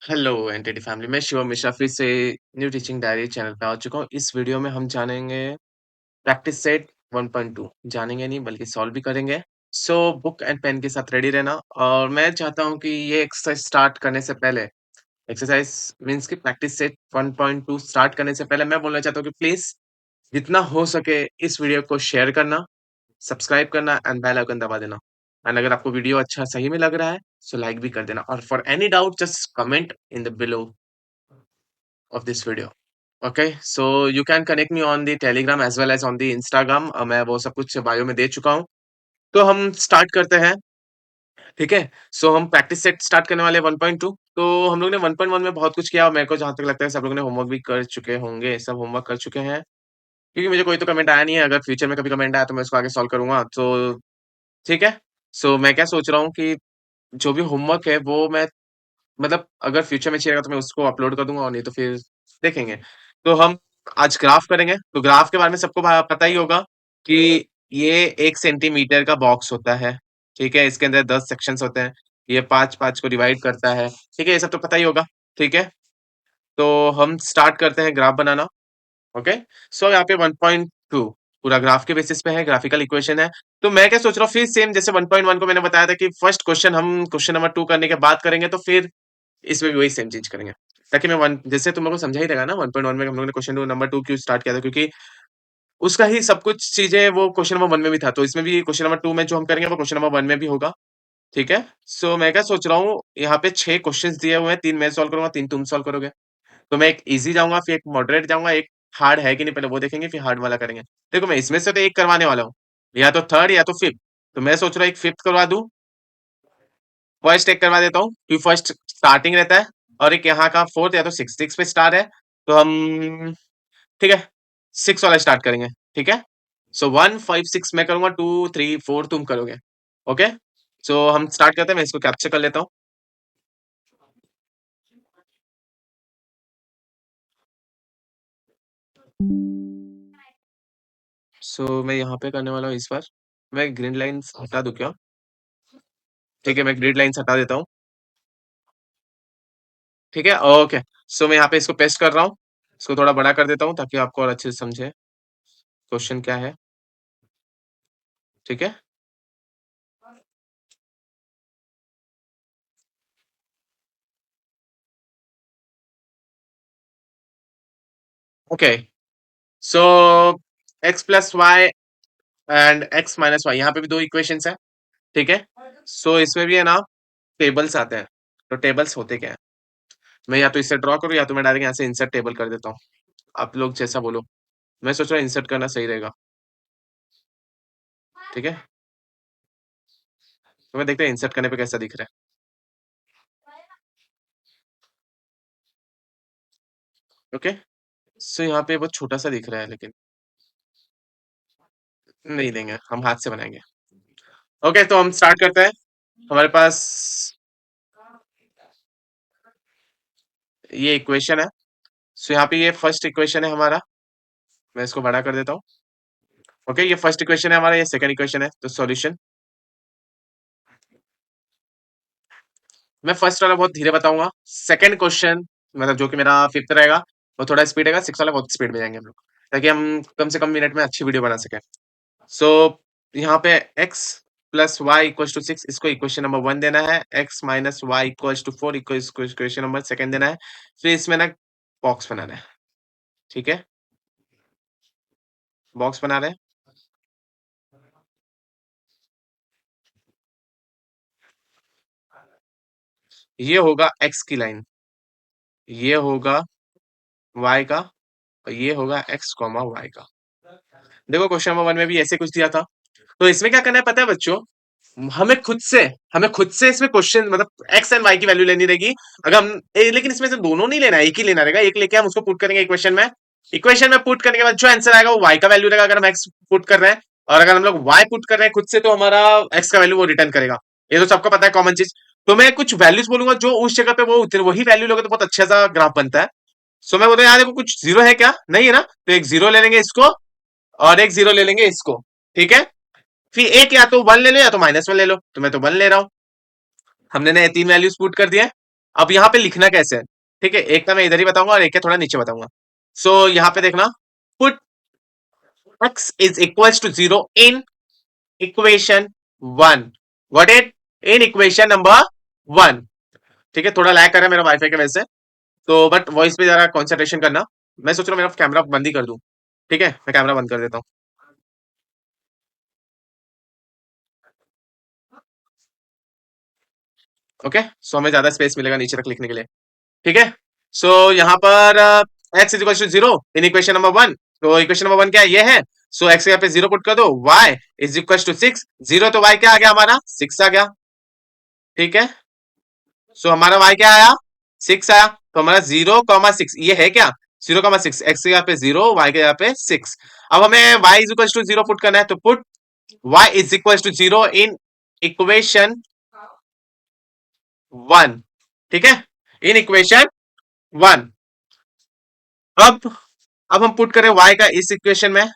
Hello entity family. मैं शिवम मिश्रा फिर से न्यू टीचिंग डायरी चैनल पे आ चुका हूँ। इस वीडियो में हम जानेंगे प्रैक्टिस सेट 1.2। जानेंगे नहीं बल्कि सॉल्व भी करेंगे। सो बुक एंड पेन के साथ रेडी रहना। और मैं चाहता हूँ कि ये एक्सरसाइज स्टार्ट करने से पहले, एक्सरसाइज मीन्स की प्रैक्टिस सेट 1.2 स्टार्ट करने से पहले मैं बोलना चाहता हूँ कि प्लीज जितना हो सके इस वीडियो को शेयर करना, सब्सक्राइब करना एंड बेल आइकन दबा देना। एंड अगर आपको वीडियो अच्छा सही में लग रहा है सो लाइक भी कर देना। और for any doubt just comment in the below of this video. Okay, so you can connect me on the Telegram as well as on the Instagram। मैं वो सब कुछ बायो में दे चुका हूँ। तो हम स्टार्ट करते हैं। ठीक है। सो हम प्रैक्टिस सेट स्टार्ट करने वाले 1.2। तो हम लोग ने 1.1 में बहुत कुछ किया और मेरे को जहां तक लगता है सब लोग ने होमवर्क भी कर चुके होंगे, सब होमवर्क कर चुके हैं। क्योंकि मुझे कोई तो कमेंट आया नहीं है। अगर फ्यूचर में कभी कमेंट आया तो मैं उसको आगे सॉल्व करूंगा। तो ठीक है। सो मैं क्या सोच रहा हूँ कि जो भी होमवर्क है वो मैं, मतलब अगर फ्यूचर में चाहिएगा तो मैं उसको अपलोड कर दूंगा और नहीं तो फिर देखेंगे। तो हम आज ग्राफ करेंगे। तो ग्राफ के बारे में सबको पता ही होगा कि ये 1 सेंटीमीटर का बॉक्स होता है। ठीक है, इसके अंदर 10 सेक्शंस होते हैं। ये पांच पांच को डिवाइड करता है। ठीक है, ये सब तो पता ही होगा। ठीक है, तो हम स्टार्ट करते हैं ग्राफ बनाना। ओके। सो यहाँ पे 1.2 पूरा ग्राफ के बेसिस पे है, ग्राफिकल इक्वेशन है। तो मैं क्या सोच रहा हूँ, फिर सेम जैसे 1.1 को मैंने बताया था कि फर्स्ट क्वेश्चन हम क्वेश्चन नंबर 2 करने के बाद करेंगे, तो फिर इसमें भी वही सेम चीज करेंगे। ताकि मैं वन जैसे तुम लोग को समझा ही रहेगा ना 1.1 में हम लोगों ने क्वेश्चन नंबर 2 क्यों स्टार्ट किया था, क्योंकि उसका ही सब कुछ चीजें वो क्वेश्चन नंबर 1 में भी था। तो इसमें भी क्वेश्चन नंबर 2 में जो हम करेंगे वो क्वेश्चन नंबर 1 में भी होगा। ठीक है। सो मैं क्या सोच रहा हूँ, यहाँ पे 6 क्वेश्चंस दिए हुए हैं, 3 मैं सॉल्व करूंगा, 3 तुम सॉल्व करोगे। तो मैं एक इजी जाऊंगा, फिर एक मॉडरेट जाऊंगा, एक हार्ड है कि नहीं पहले वो देखेंगे, फिर हार्ड वाला करेंगे। देखो मैं इसमें से तो एक करवाने वाला हूँ, या तो थर्ड या तो फिफ्थ। तो मैं सोच रहा हूँ एक फिफ्थ करवा दूं। फर्स्ट एक करवा देता हूँ क्योंकि फर्स्ट स्टार्टिंग रहता है। और एक यहाँ का फोर्थ या तो सिक्स, सिक्स पे स्टार है। तो हम ठीक है, सिक्स वाला स्टार्ट करेंगे। ठीक है। सो 1 5 6 मैं करूंगा, 2 3 4 तुम करोगे। ओके। सो हम स्टार्ट करते हैं, मैं इसको कैप्चर कर लेता हूँ। सो मैं यहाँ पे करने वाला हूँ इस बार। मैं ग्रीन लाइंस हटा दूं क्या? ठीक है, मैं ग्रिड लाइंस हटा देता हूँ। ठीक है, ओके। सो मैं यहाँ पे इसको पेस्ट कर रहा हूँ। इसको थोड़ा बड़ा कर देता हूँ ताकि आपको और अच्छे से समझे क्वेश्चन क्या है। ठीक है, okay. So x plus y and x minus y, यहाँ पे भी दो इक्वेशंस है। ठीक है। सो इसमें भी है ना, टेबल्स आते हैं। तो टेबल्स होते क्या है, मैं या तो इससे ड्रॉ करूँ या तो मैं डायरेक्ट यहाँ से इंसर्ट टेबल कर देता हूँ। आप लोग जैसा बोलो। मैं सोच रहा हूँ इंसर्ट करना सही रहेगा। ठीक है, तो मैं देखते हैं इंसर्ट करने पे कैसा दिख रहा है। ओके। सो यहाँ पे बहुत छोटा सा दिख रहा है, लेकिन नहीं देंगे, हम हाथ से बनाएंगे। ओके, तो हम स्टार्ट करते हैं। हमारे पास ये इक्वेशन है। सो यहाँ पे ये फर्स्ट इक्वेशन है हमारा। मैं इसको बड़ा कर देता हूँ। ओके, ये फर्स्ट इक्वेशन है हमारा, ये सेकंड इक्वेशन है। तो सॉल्यूशन, मैं फर्स्ट वाला बहुत धीरे बताऊंगा। सेकंड क्वेश्चन मतलब जो कि मेरा फिफ्थ रहेगा, वो थोड़ा स्पीड रहेगा। सिक्स वाला बहुत स्पीड में जाएंगे हम लोग, ताकि हम कम से कम मिनट में अच्छी वीडियो बना सकें। सो यहाँ पे x plus y equal to 6, इसको इक्वेशन नंबर 1 देना है। x minus y equal to 4, equation number second देना है। फिर इसमें ना बॉक्स बनाना है। ठीक है, बॉक्स बना रहे हैं। ये होगा x की लाइन, ये होगा y का, और ये होगा x कॉमा y का। देखो क्वेश्चन नंबर 1 में भी ऐसे कुछ दिया था। तो इसमें क्या करना है पता है बच्चों, हमें खुद से हमें खुद से इसमें क्वेश्चन मतलब एक्स एंड वाई की वैल्यू लेनी रहेगी। अगर हम लेकिन इसमें से दोनों नहीं लेना है, एक ही लेना रहेगा। एक लेके हम उसको पुट करेंगे इक्वेशन में। इक्वेशन में पुट करने के बाद जो आंसर आएगा वो वाई का वैल्यू रहेगा, अगर हम एक्स पुट कर रहे हैं। और अगर हम लोग वाई पुट कर रहे हैं खुद से, तो हमारा एक्स का वैल्यू वो रिटर्न करेगा। ये तो सबको पता है, कॉमन चीज। तो मैं कुछ वैल्यूज बोलूंगा जो उस जगह पे वो वही वैल्यू लोगे तो बहुत अच्छा सा ग्राफ बनता है। सो मैं बोलता हूँ यार देखो कुछ जीरो है क्या, नहीं है ना, तो एक जीरो ले लेंगे इसको, और एक जीरो ले लेंगे इसको। ठीक है, फिर एक या तो वन ले लो या तो माइनस वन ले लो। तो मैं तो वन ले रहा हूं। हमने ने तीन वैल्यूज पुट कर दिया। अब यहाँ पे लिखना कैसे है, ठीक है, एक का मैं इधर ही बताऊंगा और एक का थोड़ा नीचे बताऊंगा। सो यहाँ पे देखना, put x is equals to 0 in equation 1, what it, in equation number 1। ठीक है, थोड़ा लैग कर रहा है मेरा वाईफाई की वजह से, तो बट वॉइस पे जरा कंसंट्रेशन करना। मैं सोच रहा हूँ मेरा कैमरा बंद ही कर दूं। ठीक है, मैं कैमरा बंद कर देता हूँ। ओके, सो हमें ज्यादा स्पेस मिलेगा नीचे तक लिखने के लिए। ठीक है, सो यहाँ पर x is equal to 0 in equation number 1। तो इक्वेशन नंबर 1 क्या है, ये है। सो x यहाँ पे 0 पुट कर दो, y इज इक्वल टू 6। 0 तो y क्या आ गया हमारा, 6 आ गया। ठीक है, सो हमारा y क्या आया, 6 आया। तो हमारा 0,6 ये है क्या, 0,6, x के यहाँ पे 0, y के यहाँ पे 6। अब हमें y is equal to 0 put करना है, तो put y is equal to 0 in equation 1। ठीक है, इन इक्वेशन 1। अब अब हम पुट करें y का इस इक्वेशन में,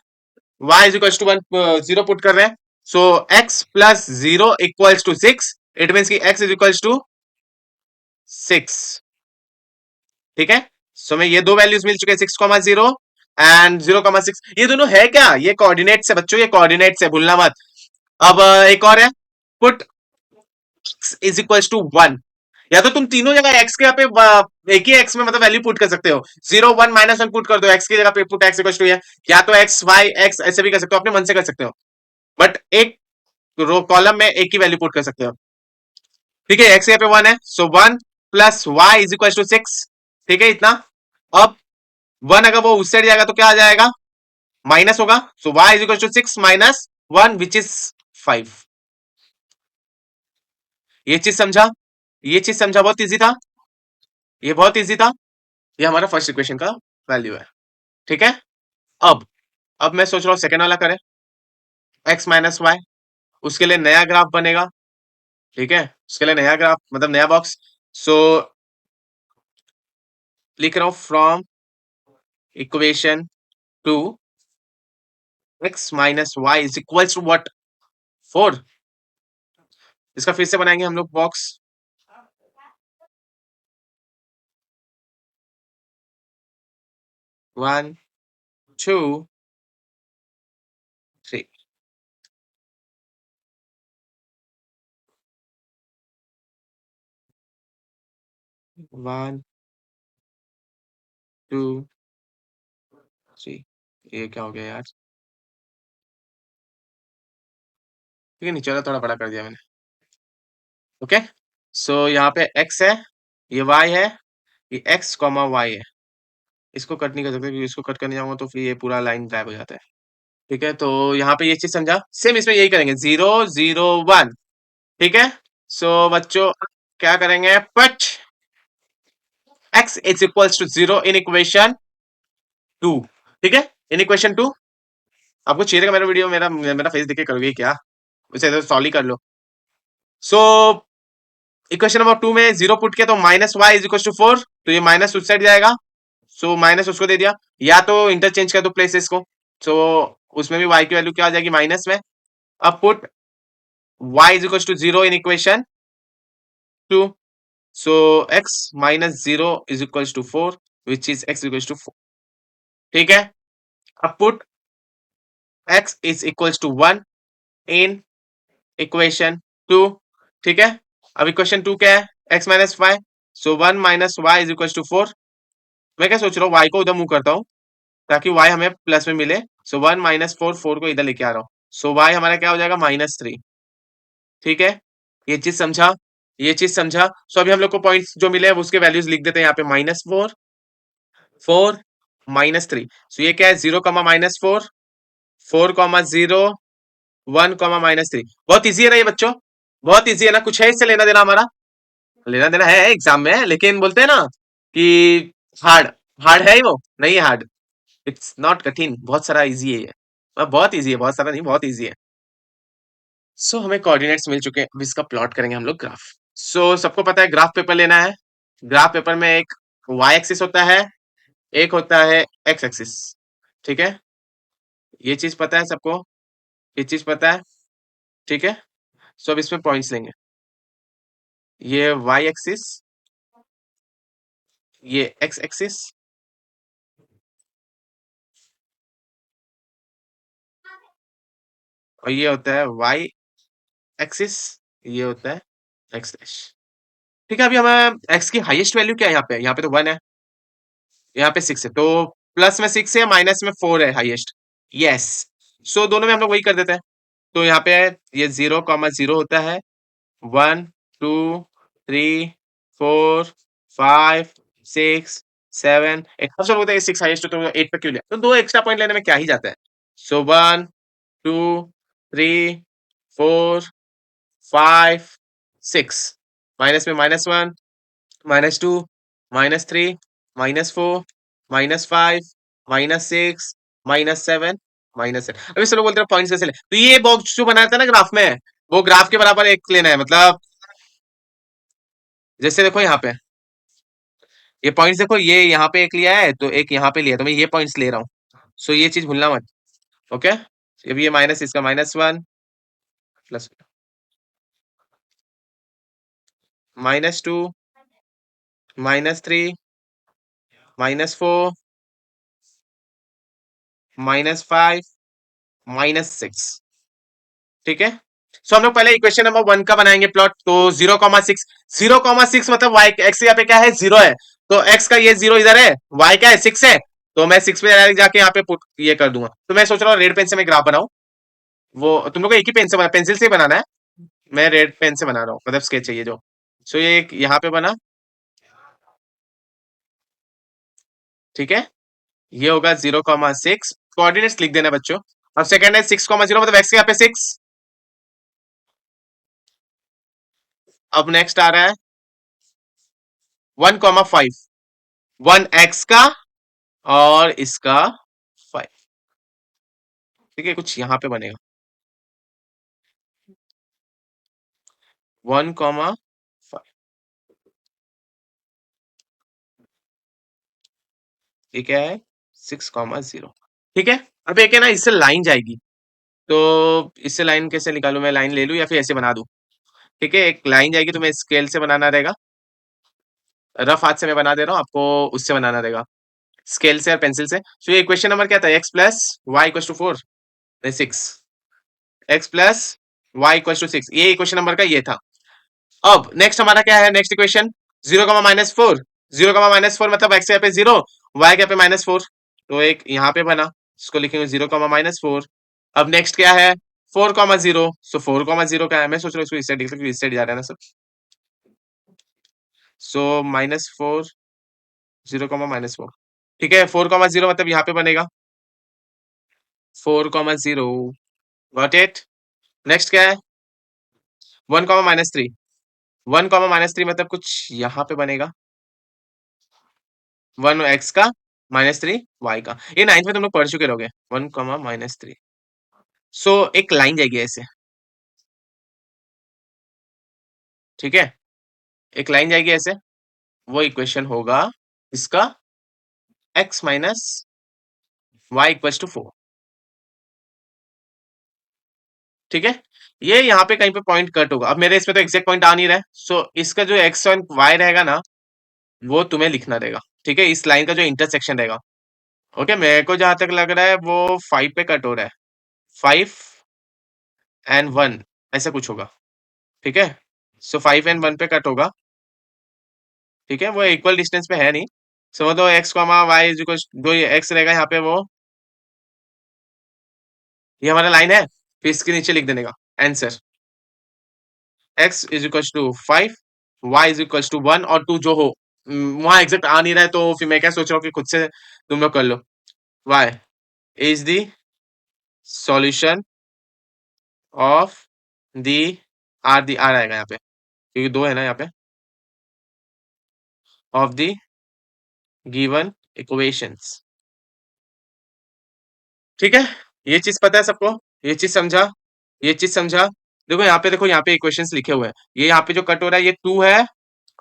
y is equal to 1, 0 put कर रहे हैं। So x plus 0 equals to 6। It means की x इज इक्वल्स टू 6। ठीक है, सो हमें ये दो वैल्यूज मिल चुके हैं, 6,0 एंड 0,6। ये दोनों है क्या, ये कोऑर्डिनेट्स है बच्चों, ये कोऑर्डिनेट्स है, भूलना मत। अब एक और है, put x is equals to 1। या तो तुम तीनों जगह x के यहाँ पे एक ही x में मतलब वैल्यू पुट कर सकते हो, 0, 1, -1 पुट कर दो x की जगह पे, पुट x इक्वल्स टू, या तो x y x ऐसे भी कर सकते हो, अपने मन से कर सकते हो, बट एक रो कॉलम में एक ही वैल्यू पुट कर सकते हो। ठीक है, x यहाँ पे 1 है, so 1 plus y is equal to 6। ठीक है, इतना। अब 1 अगर वो उस साइड जाएगा तो क्या आ जाएगा, माइनस होगा। So y is equal to 6 minus 1 which is 5। ये चीज समझा, ये चीज समझा, बहुत इजी था, ये बहुत इजी था। ये हमारा फर्स्ट इक्वेशन का वैल्यू है। ठीक है, अब अब मैं सोच रहा हूँ सेकेंड वाला करें, x माइनस वाई। उसके लिए नया ग्राफ बनेगा। ठीक है, उसके लिए नया ग्राफ मतलब नया बॉक्स। सो लिख रहा हूं, from equation two x minus y is equal to what, 4। इसका फिर से बनाएंगे हम लोग बॉक्स। 1 2 3। 1 2 3। ये क्या हो गया यार, ठीक है, नीचे वाला थोड़ा बड़ा कर दिया मैंने। ओके, सो यहाँ पे x है, ये y है, ये x कॉमा y है। इसको कट नहीं कर सकते क्योंकि इसको कट करने जाऊंगा तो फिर ये पूरा लाइन गायब हो जाता है। ठीक है, तो यहाँ पे ये चीज समझा, सेम इसमें यही करेंगे, 0 0 1। ठीक है, सो बच्चों क्या करेंगे, put x is equals to 0 in equation 2। ठीक है, इन इक्वेशन 2। आपको चाहिए मेरा वीडियो, मेरा मेरा फेस देख के करोगे क्या, उसे तो सॉल्व ही कर लो। सो इक्वेशन नंबर 2 में 0 पुट किया तो minus y is equal to 4, तो ये माइनस उस साइड जाएगा। सो माइनस उसको दे दिया, या तो इंटरचेंज कर दो प्लेसेस को। सो उसमें भी y की वैल्यू क्या आ जाएगी, माइनस में। अब put y is equal to 0 in equation 2। So x minus 0 is equal to 4 which is x equal to 4। ठीक है, अब put x is equal to 1 in equation 2। ठीक है, अब इक्वेशन 2 क्या है, x minus y. So 1 minus y is equal to 4। मैं क्या सोच रहा हूँ, y को उधर मूव करता हूँ ताकि y हमें प्लस में मिले। सो 1 माइनस 4, 4 को इधर लेके आ रहा हूँ। सो y हमारा क्या हो जाएगा, -3। ठीक है, ये चीज समझा, ये चीज समझा। सो अभी हम लोग को पॉइंट्स जो मिले हैं उसके वैल्यूज लिख देते हैं यहाँ पे, -4 4 -3। सो ये क्या है, 0, -4 4, 0 1, -3। बहुत इजी है ना ये बच्चों, बहुत इजी है ना, कुछ है इससे लेना देना हमारा, लेना देना है एग्जाम में, लेकिन बोलते हैं ना कि हार्ड, हार्ड है ही वो, नहीं है हार्ड। इट्स नॉट कठिन, बहुत सारा इजी है ये, बहुत इजी है, बहुत सारा नहीं, बहुत इजी है। सो हमें कोऑर्डिनेट्स मिल चुके हैं, अब इसका प्लॉट करेंगे हम लोग ग्राफ। सो सबको पता है ग्राफ पेपर लेना है। ग्राफ पेपर में एक वाई एक्सिस होता है, एक होता है एक्स एक्सिस। ठीक है, ये चीज पता है सबको, ये चीज पता है। ठीक है, सो अब इसमें पॉइंट्स लेंगे, ये वाई एक्सिस ये एक्स एक्सिस, और ये होता है वाई एक्सिस, ये होता है एक्स डैश। ठीक है, अभी हमें एक्स की हाईएस्ट वैल्यू क्या है यहाँ पे तो 1 है, यहाँ पे 6 है, तो प्लस में 6 है, माइनस में 4 है हाईएस्ट। यस, सो दोनों में हम लोग वही कर देते हैं। तो यहाँ पे ये 0,0 होता है, 1 2 3 4 5 6 7 8। अब सब बोलते हैं 6 हाईएस्ट, तो 8 पे क्यों लिया, तो दो एक्स्ट्रा पॉइंट लेने में क्या ही जाता है। सो 1 2 3 4 5 6, माइनस में -1 -2 -3 -4 -5 -6 -7 -8। अभी सब लोग बोलते हैं पॉइंट्स कैसे ले, तो ये बॉक्स जो बनाया था ना ग्राफ में, वो ग्राफ के बराबर एक लेना है, मतलब जैसे देखो यहाँ पे ये पॉइंट्स देखो, ये यहाँ पे एक लिया है तो एक यहाँ पे लिया है, तो मैं ये पॉइंट्स ले रहा हूँ। सो ये चीज भूलना मत। ओके, ये भी ये माइनस, इसका -1 प्लस -2 -3 -4 -5 -6। ठीक है, सो हम लोग पहले इक्वेशन नंबर 1 का बनाएंगे प्लॉट। तो 0,6, 0,6 मतलब वाई एक्स यहाँ पे क्या है, 0 है, तो एक्स का ये 0 इधर है, वाई क्या है 6 है, तो मैं 6 पे डायरेक्ट जाके यहाँ पे पुट ये कर दूंगा। तो मैं सोच रहा हूँ रेड पेन से मैं ग्राफ बनाऊं, वो तुम लोग को एक ही पेन से बना, पेंसिल से ही बनाना है, मैं रेड पेन से बना रहा हूँ, मतलब स्केच चाहिए जो। सो ये एक यहाँ पे बना, ठीक है, ये होगा 0,6, कोऑर्डिनेट्स लिख देना बच्चों। अब सेकंड है 6,0 मतलब एक्स के यहाँ पे 6। अब नेक्स्ट आ रहा है 1,5, 1 एक्स का और इसका 5। ठीक है, कुछ यहाँ पे बनेगा 1,5, ये क्या है 6,0। ठीक है, अब एक है ना इससे लाइन जाएगी, तो इससे लाइन कैसे निकालूं, मैं लाइन ले लूं या फिर ऐसे बना दूं। ठीक है, एक लाइन जाएगी तो मैं स्केल से बनाना रहेगा, रफ हाथ से मैं बना दे रहा हूँ, आपको उससे बनाना रहेगा, स्केल से और पेंसिल से। तो ये इक्वेशन नंबर क्या था, x plus y equal to 4, नहीं 6, x plus y equal to 6, ये इक्वेशन नंबर का ये था। अब नेक्स्ट हमारा क्या है, नेक्स्ट इक्वेशन 0,-4, 0,-4 मतलब एक्स यहाँ पे 0, वाई यहाँ पे -4, तो एक यहाँ पे बना, इसको लिखेंगे 0,-4। अब नेक्स्ट क्या है 4,0, सो 4,0 क्या है, मैं सोच रहा हूँ इसको इस साइड, क्योंकि इस साइड जा रहा है ना सब। सो -4, 0,-4, ठीक है, 4,0 मतलब यहाँ पे बनेगा 4,0, गॉट इट। नेक्स्ट क्या है 1,-3, 1,-3 मतलब कुछ यहाँ पे बनेगा 1 एक्स का -3 वाई का, ये 9th में तुम लोग पढ़ चुके रहोगे, 1,-3। सो एक लाइन जाएगी ऐसे, ठीक है, एक लाइन जाएगी ऐसे, वो इक्वेशन होगा इसका x minus y equal to 4। ठीक है, ये यहाँ पे कहीं पे पॉइंट कट होगा, अब मेरे इसमें तो एग्जैक्ट पॉइंट आ नहीं रहा है, सो इसका जो x और y रहेगा ना, वो तुम्हें लिखना रहेगा। ठीक है, इस लाइन का जो इंटरसेक्शन रहेगा। ओके, मेरे को जहां तक लग रहा है वो 5 पे कट हो रहा है, 5 और 1 ऐसा कुछ होगा। ठीक है, सो 5 और 1 पे कट होगा। ठीक है, वो इक्वल डिस्टेंस पे है नहीं, समझ लो x comma y is equal, जो ये एक्स रहेगा यहाँ पे वो, ये हमारा लाइन है, फिर इसके नीचे लिख देने का answer, x is equal to 5, y is equal to 1 और 2 जो हो। वहां एग्जैक्ट आ नहीं रहा है, तो फिर मैं क्या सोच रहा हूँ कि खुद से तुम लोग कर लो। Y is the solution of the, आर दी आर आएगा यहाँ पे, क्योंकि दो है ना यहाँ पे, ऑफ द गिवन इक्वेशंस। ठीक है, ये चीज पता है सबको, ये चीज समझा, ये चीज समझा। देखो यहाँ पे, देखो यहाँ पे इक्वेशंस लिखे हुए हैं, ये यहाँ पे जो कट हो रहा है ये 2 है,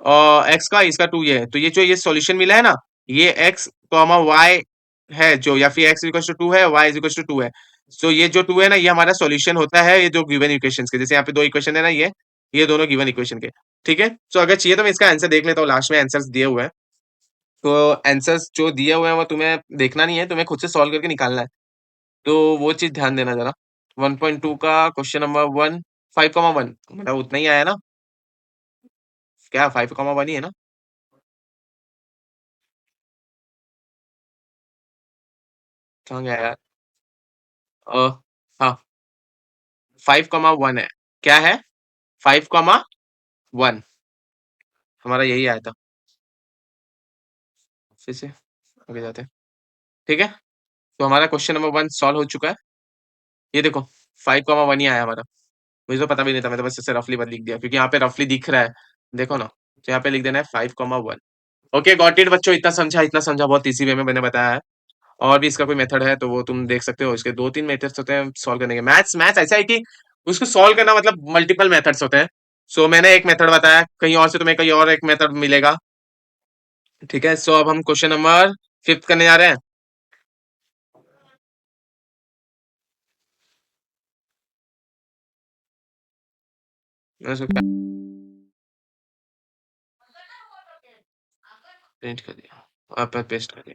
और एक्स का इसका 2 ये है, तो ये जो ये सॉल्यूशन मिला है ना, ये एक्स कॉमा वाई है जो, या फिर एक्स इक्वल टू 2 है, वाई इक्वल टू 2 है। सो ये जो 2 है ना, ये हमारा सॉल्यूशन होता है, ये जो गिवन इक्वेशंस के, जैसे यहाँ पे दो इक्वेशन है ना, ये दोनों गिवन इक्वेशन के। ठीक है, सो अगर चाहिए तो मैं इसका आंसर देख लेता हूँ, लास्ट में आंसर्स दिए हुए हैं। तो आंसर्स जो दिए हुए हैं वो तुम्हें देखना नहीं है, तुम्हें खुद से सॉल्व करके निकालना है। तो वो चीज ध्यान देना जरा। 1.2 का क्वेश्चन नंबर 1, 5,1 मतलब उतना ही आया ना? क्या 5,1 ही है ना? कहाँ गया यार? अ, हाँ, 5,1 है। क्या है? 5,1 हमारा यही आया था। फिर से आगे जाते हैं। ठीक है, तो हमारा क्वेश्चन नंबर 1 सॉल्व हो चुका है। ये देखो, 5,1 ही आया हमारा। मुझे तो पता भी नहीं था, मैं तो बस इसे रफली बस लिख दिया क्योंकि यहाँ पे रफली दिख रहा है। देखो ना, तो यहाँ पे लिख देना है 5,1। ओके गॉट इट बच्चों, इतना समझा, बहुत इजी वे में मैंने बताया है। और भी इसका कोई मेथड है तो वो तुम देख सकते हो। इसके 2-3 मेथड्स होते हैं सॉल्व करने के। मैथ्स मैथ्स ऐसा है कि उसको सॉल्व करना मतलब मल्टीपल मेथड्स होते हैं। सो मैंने एक मेथड बताया, कहीं और से तुम्हें कहीं और एक मेथड मिलेगा। ठीक है, सो अब हम क्वेश्चन नंबर 5 करने जा रहे हैं। मैंने उसको प्रिंट कर दिया, आप पेस्ट कर दिया।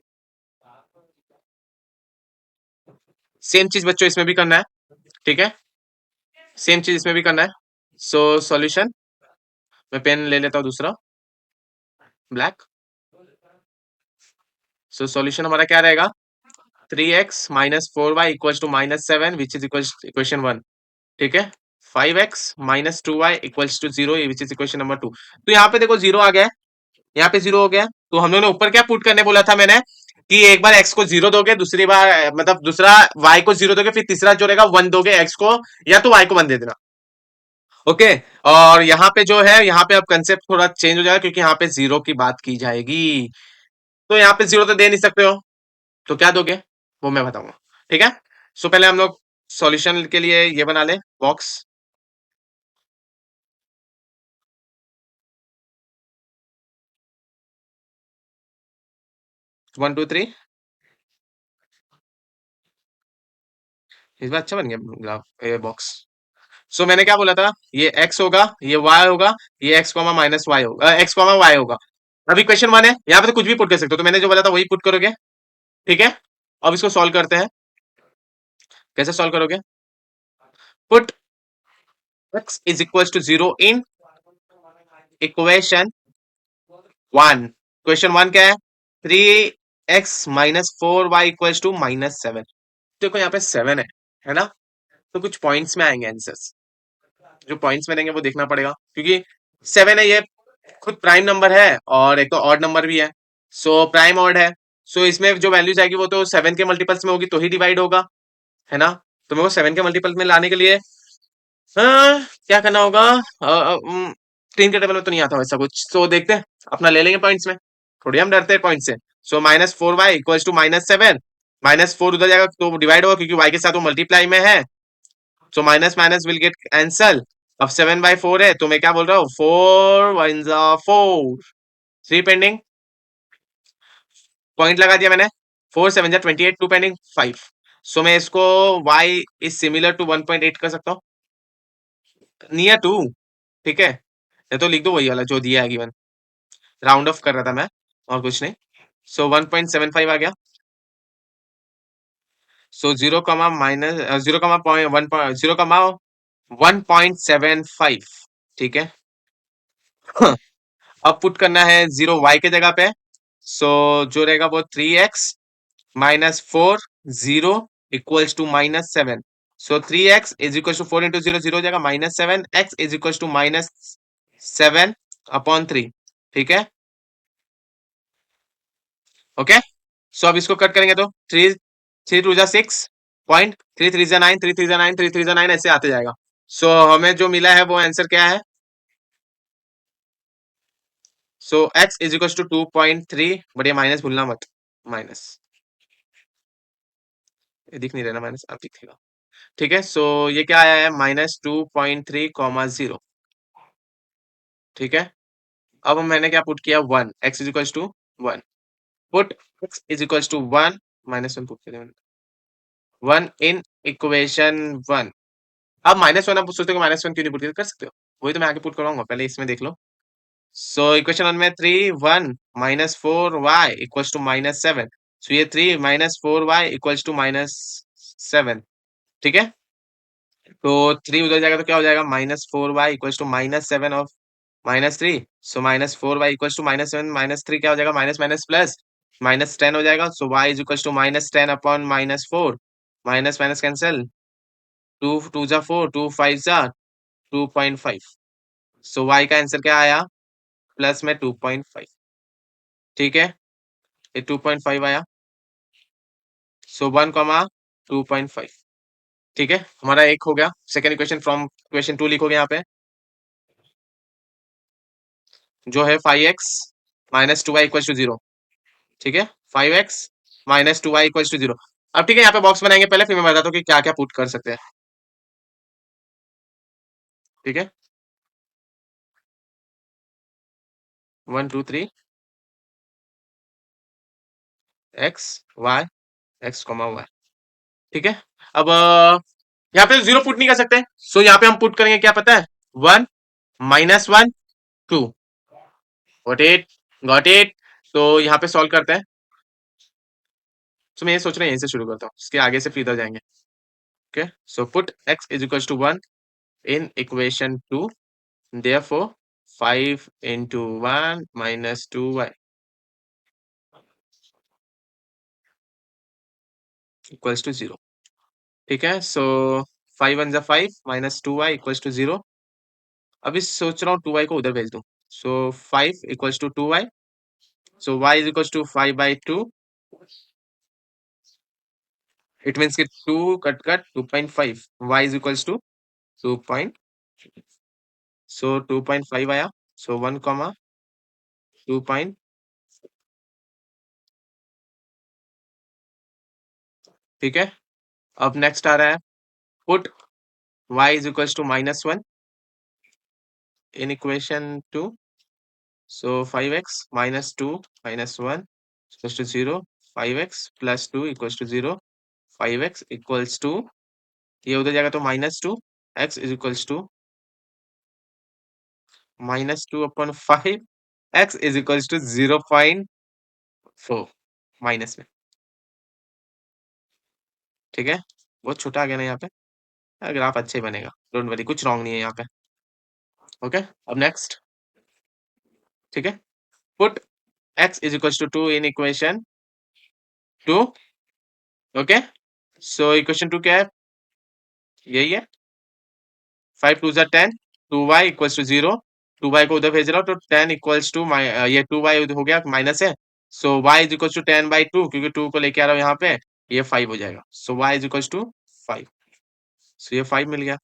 सेम चीज बच्चों इसमें भी करना है। ठीक है, सेम चीज इसमें भी करना है। सो सॉल्यूशन, मैं पेन ले लेता हूँ दूसरा, ब्लैक। सो सॉल्यूशन हमारा क्या रहेगा? 3x minus 4y equals to -7 which is equals equation 1। ठीक है, 5x minus 2y equals to 0 which is equation number 2। तो यहाँ पे देखो जीरो आ गया है, यहाँ पे जीरो हो गया। तो हम लोगों ने ऊपर क्या पुट करने बोला था मैंने, कि एक बार x को जीरो दोगे, दूसरी बार मतलब दूसरा y को जीरो दोगे, फिर तीसरा जो रहेगा 1 दोगे x को, या तो y को 1 दे देना। ओके, और यहाँ पे जो है, यहाँ पे अब कंसेप्ट थोड़ा चेंज हो जाएगा क्योंकि यहाँ पे जीरो की बात की जाएगी। तो यहाँ पे जीरो तो दे नहीं सकते हो, तो क्या दोगे वो मैं बताऊंगा। ठीक है, सो पहले हम लोग सॉल्यूशन के लिए ये बना ले बॉक्स। 1 2 3, इस बार अच्छा बन गया ग्राफ, ये बॉक्स। सो मैंने क्या बोला था, ये x होगा, ये y होगा, ये x कॉमा माइनस वाई होगा, x कॉमा y होगा। अब इक्वेशन 1 है, यहाँ पे तो कुछ भी पुट कर सकते हो, तो मैंने जो बोला था वही पुट करोगे। ठीक है, अब इसको सॉल्व करते हैं। कैसे सॉल्व करोगे? Put x is equal to 0 in equation 1। Equation 1 क्या है? 3x minus 4y equal to -7। देखो यहाँ पे 7 है ना? तो कुछ पॉइंट्स में आएंगे आंसर्स। जो पॉइंट्स में रहेंगे वो देखना पड़ेगा क्योंकि 7 है, ये खुद प्राइम नंबर है और एक तो ऑड नंबर भी है। सो प्राइम ऑड है, सो इसमें जो वैल्यूज आएगी वो तो 7 के मल्टीपल्स में होगी तो ही डिवाइड होगा, है ना? तो मेरे को 7 के मल्टीपल में लाने के लिए क्या करना होगा? 3 के टेबल में तो नहीं आता वैसा कुछ, सो देखते हैं, अपना ले लेंगे पॉइंट्स में। थोड़ी हम डरते हैं पॉइंट से। सो -4y इक्वल्स टू -7, -4 उधर जाएगा तो डिवाइड होगा क्योंकि y के साथ वो मल्टीप्लाई में है। So minus minus will get answer. अब 7/4 है तो मैं क्या बोल रहा हूँ, 4 1 4, 3 पेंडिंग, पॉइंट लगा दिया मैंने। 4 7 28, 2 पेंडिंग 5। सो मैं इसको y इज सिमिलर टू 1.8 कर सकता हूँ, नियर टू। ठीक है, ये तो लिख दो वही वाला जो दिया है गिवन, राउंड ऑफ कर रहा था मैं और कुछ नहीं। सो 1.75 आ गया। सो 0, 1.0,1.75। ठीक है, अब पुट करना है 0 y के जगह पे। सो जो रहेगा वो 3x-4 0 equals to -7। So 3x is equal to 4 into 0, 0 हो जाएगा, -7 x इज इक्वल टू -7/3। ठीक है, ओके। सो अब इसको कट करेंगे तो 3 3 टू जा 6 पॉइंट, 3 3 जा 9, 3 3 जा 9, 3 3 जा 9 ऐसे आते जाएगा। सो हमें जो मिला है वो आंसर क्या है? So x is equal to 2.3, बढ़िया, माइनस भूलना मत, माइनस, ये दिख नहीं रहा ना माइनस, अब दिखेगा। ठीक है, सो ये क्या आया है? -2.3, 0। ठीक है, अब मैंने क्या पुट किया? 1, x is equal to 1। Put x is equal to 1, -1 put किया मैंने, 1 इन इक्वेशन 1। अब -1, अब सोचते हो -1 क्यों नहीं पुट कर सकते हो? वही तो मैं आगे पुट करवाऊंगा, पहले इसमें देख लो। सो इक्वेशन वन में 3 1 -4y इक्वल्स टू -7। सो ये 3 -4y इक्वल्स टू -7। ठीक है, तो 3 उधर जाएगा तो क्या हो जाएगा, -4y equals to -7 of -3। So -4y equals to -7 -3 क्या हो जाएगा, माइनस माइनस प्लस -10 हो जाएगा। So y is equals to -10 upon -4, minus minus cancel, 2 2 जा 4, 2 5 जा 2.5। सो y का आंसर क्या आया, प्लस में 2.5। ठीक है, ये 2.5 आया। सो 1, 2.5। ठीक है, हमारा एक हो गया। सेकेंड इक्वेशन फ्रॉम क्वेश्चन 2 लिखोगे यहाँ पे, जो है 5x -2y इक्वल टू 0। ठीक है, 5x -2y इक्वल टू 0। अब ठीक है, यहाँ पे बॉक्स बनाएंगे पहले, फिर मैं बताता हूँ कि क्या क्या पुट कर सकते हैं। ठीक है, 1 2 3 एक्स वाई, x, y। ठीक है, अब यहाँ पे जीरो पुट नहीं कर सकते, सो यहाँ पे हम पुट करेंगे क्या पता है, 1 -1 2। Got it, got it. तो यहाँ पे सॉल्व करते हैं। सो मैं ये सोच रहा हूँ यहीं से शुरू करता हूँ, इसके आगे से फिर इधर जाएंगे। Okay, so put x is equal to 1 in equation 2, therefore 5 into 1 minus 2y equals to 0। ठीक है, सो 5 1 जा 5 -2y इक्वल्स टू 0। अभी सोच रहा हूँ 2y को उधर भेज दूं। So 5 equals to 2y, so y is equals to 5/2। It means कि 2 cut cut 2.5, y is equals to 2 point, so 2.5 आया। So 1, 2 point. ठीक है, अब नेक्स्ट आ रहा है, put y is equals to -1 in equation 2। So 5x minus 2 minus 1 equals to 0, 5x plus 2 equals to 0, 5x equals to, ये उधर जाएगा तो -2, x is equals to -2/5, x is equals to 0.4 minus में। ठीक है, बहुत छोटा आ गया ना यहाँ पे, ग्राफ अच्छे बनेगा, डोंट वरी, कुछ रॉन्ग नहीं है यहाँ पे। ओके, अब नेक्स्ट। ठीक है, put x is equals to 2 in equation 2। Okay, so equation 2 क्या है, यही है, 5 2 जा 10, 2y इक्वल्स टू 0। 2y को उधर भेज रहा हूँ तो 10 इक्वल्स टू, ये 2y हो गया माइनस है। सो y इज इक्वल्स टू 10/2, क्योंकि 2 को लेके आ रहा हूँ यहाँ पे, ये 5 हो जाएगा। So y is equals to 5। सो ये 5 मिल गया,